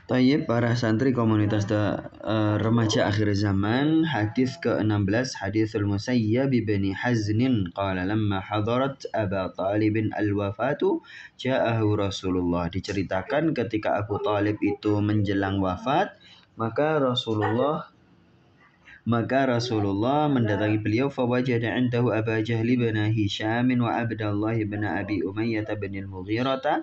Tayyib, para santri komunitas remaja akhir zaman, hadis ke-16, hadisul Musayyab bin Haznin qala lamma hadarat Aba Talibin al-wafatu ja'ahu Rasulullah. Diceritakan ketika Abu Talib itu menjelang wafat, maka Rasulullah mendatangi beliau, fawajada indahu Aba Jahli bin Hisham wa Abdullah bin Abi Umayyah bin al-Mughirah.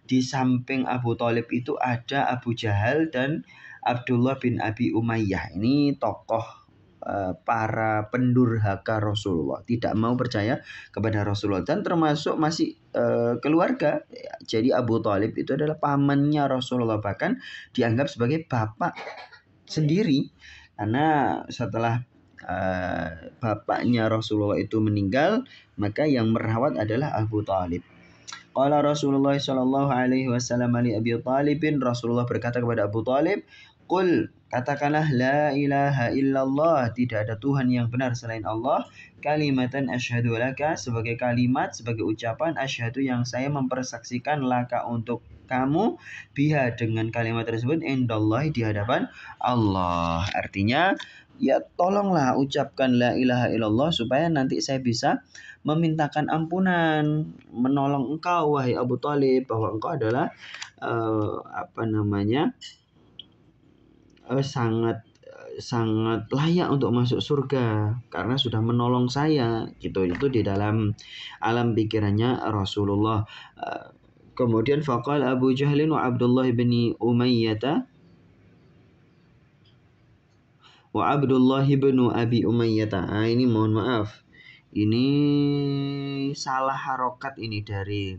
Di samping Abu Talib itu ada Abu Jahal dan Abdullah bin Abi Umayyah. Ini tokoh para pendurhaka Rasulullah, tidak mau percaya kepada Rasulullah dan termasuk masih keluarga. Jadi Abu Talib itu adalah pamannya Rasulullah, bahkan dianggap sebagai bapak sendiri, karena setelah bapaknya Rasulullah itu meninggal, maka yang merawat adalah Abu Talib. Qala Rasulullah sallallahu alaihi wasallam li Abi Talib, Rasulullah berkata kepada Abu Talib, "Qul, katakanlah la ilaha illallah, tidak ada Tuhan yang benar selain Allah, kalimatan asyhadu laka, sebagai kalimat, sebagai ucapan, asyhadu yang saya mempersaksikan, laka untuk kamu, biha dengan kalimat tersebut, indallahi di hadapan Allah." Artinya, ya tolonglah ucapkan la ilaha illallah supaya nanti saya bisa memintakan ampunan, menolong engkau wahai Abu Talib, bahwa engkau adalah sangat layak untuk masuk surga karena sudah menolong saya, gitu. Itu di dalam alam pikirannya Rasulullah. Kemudian faqal Abu Jahlin wa Abdullah bin Umayyah wa Abdullah bin Abi Umayyah. Ini mohon maaf, ini salah harokat ini dari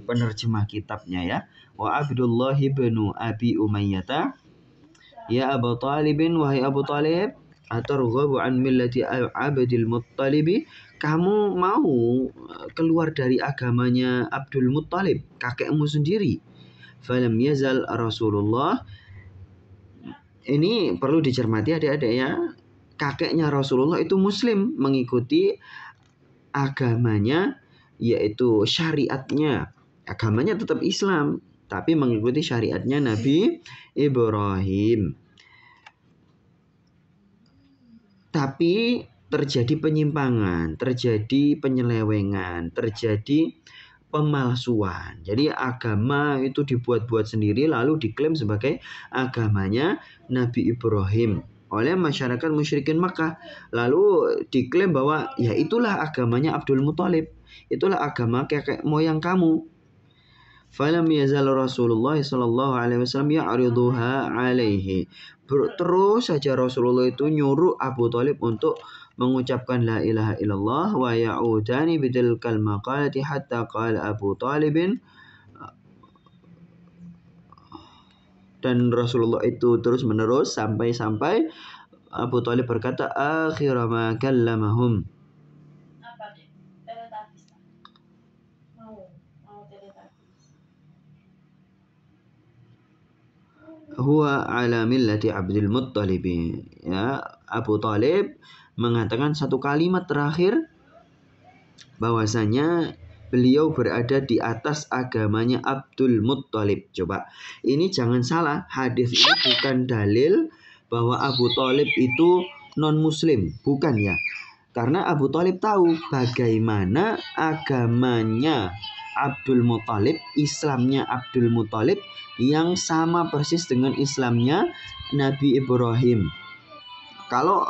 penerjemah kitabnya ya. Wa Abdullah bin Abi Umayyah, ya Abu Talibin, wahai Abu Talib, atarghabu an millati Abdul Muttalib, kamu mau keluar dari agamanya Abdul Muttalib, kakekmu sendiri. Falam yazal Rasulullah, ini perlu dicermati adik-adik ya, kakeknya Rasulullah itu muslim, mengikuti agamanya, yaitu syariatnya. Agamanya tetap Islam, tapi mengikuti syariatnya Nabi Ibrahim. Tapi terjadi penyimpangan, terjadi penyelewengan, terjadi pemalsuan. Jadi agama itu dibuat-buat sendiri lalu diklaim sebagai agamanya Nabi Ibrahim oleh masyarakat musyrikin Makkah. Lalu diklaim bahwa ya itulah agamanya Abdul Muthalib, itulah agama kakek moyang kamu. Falam yazal Rasulullah sallallahu alaihi wasallam ya'riduha alaihi. Terus saja Rasulullah itu nyuruh Abu Talib untuk mengucapkan la ilaha illallah wa ya'udani bitilkal maqalati hatta qala Abu Talibin, dan Rasulullah itu terus menerus sampai Abu Talib berkata akhir ma kallamahum. Huwa ala millati Abdul Muttalib. Ya, Abu Talib mengatakan satu kalimat terakhir bahwasanya beliau berada di atas agamanya Abdul Muttalib. Coba, ini jangan salah, hadis ini bukan dalil bahwa Abu Talib itu non-muslim, bukan ya. Karena Abu Talib tahu bagaimana agamanya Abdul Muttalib, Islamnya Abdul Muttalib yang sama persis dengan Islamnya Nabi Ibrahim. Kalau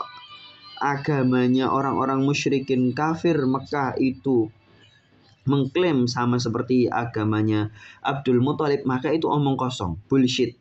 agamanya orang-orang musyrikin kafir Mekah itu mengklaim sama seperti agamanya Abdul Muttalib, maka itu omong kosong, bullshit.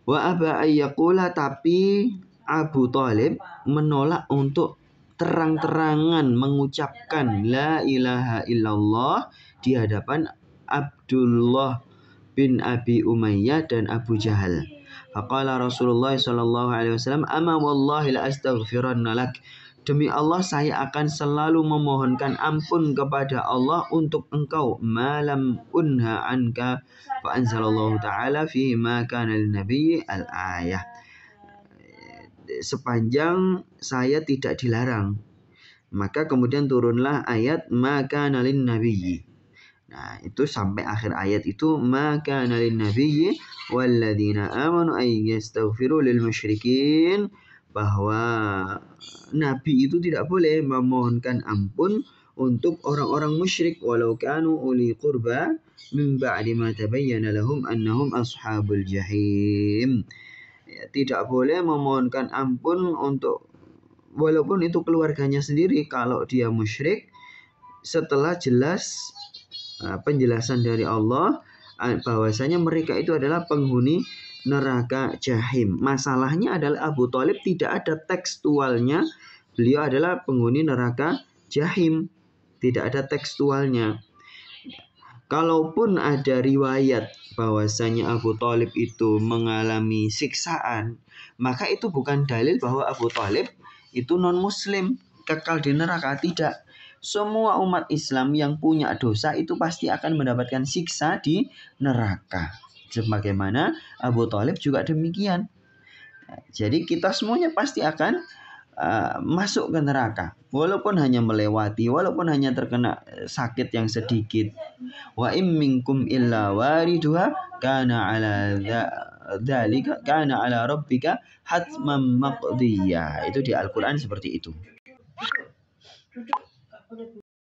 Wa aba ayyaqula, tapi Abu Talib menolak untuk terang-terangan mengucapkan la ilaha illallah di hadapan Abdullah bin Abi Umayyah dan Abu Jahal. Faqala Rasulullah sallallahu alaihi wasallam, "Ama wallahi la astaghfiranna lak." Demi Allah saya akan selalu memohonkan ampun kepada Allah untuk engkau. Malam unha anka, fa anzalallahu ta'ala fi ma kana lin-nabi al-ayah. Sepanjang saya tidak dilarang. Maka kemudian turunlah ayat maka nalin nabiyyi. Nah, itu sampai akhir ayat itu, maka nalin nabiyyi walladzina amanu ay yastaghfiru lil musyrikin, bahwa nabi itu tidak boleh memohonkan ampun untuk orang-orang musyrik walau kanu uli qurba min ba'di ma tabayyana lahum annahum ashabul jahim. Ya, tidak boleh memohonkan ampun untuk walaupun itu keluarganya sendiri kalau dia musyrik setelah jelas penjelasan dari Allah bahwasanya mereka itu adalah penghuni neraka jahim. Masalahnya adalah Abu Thalib tidak ada tekstualnya beliau adalah penghuni neraka jahim. Tidak ada tekstualnya. Kalaupun ada riwayat bahwasanya Abu Thalib itu mengalami siksaan, maka itu bukan dalil bahwa Abu Thalib itu non-muslim, kekal di neraka. Tidak. Semua umat Islam yang punya dosa itu pasti akan mendapatkan siksa di neraka. Sebagaimana Abu Thalib juga demikian. Jadi kita semuanya pasti akan masuk ke neraka, walaupun hanya melewati, walaupun hanya terkena sakit yang sedikit. Wa im minkum illa wariduha kana ala dzalika kana ala rabbika hatman maqdiyya. Itu di Al-Qur'an seperti itu.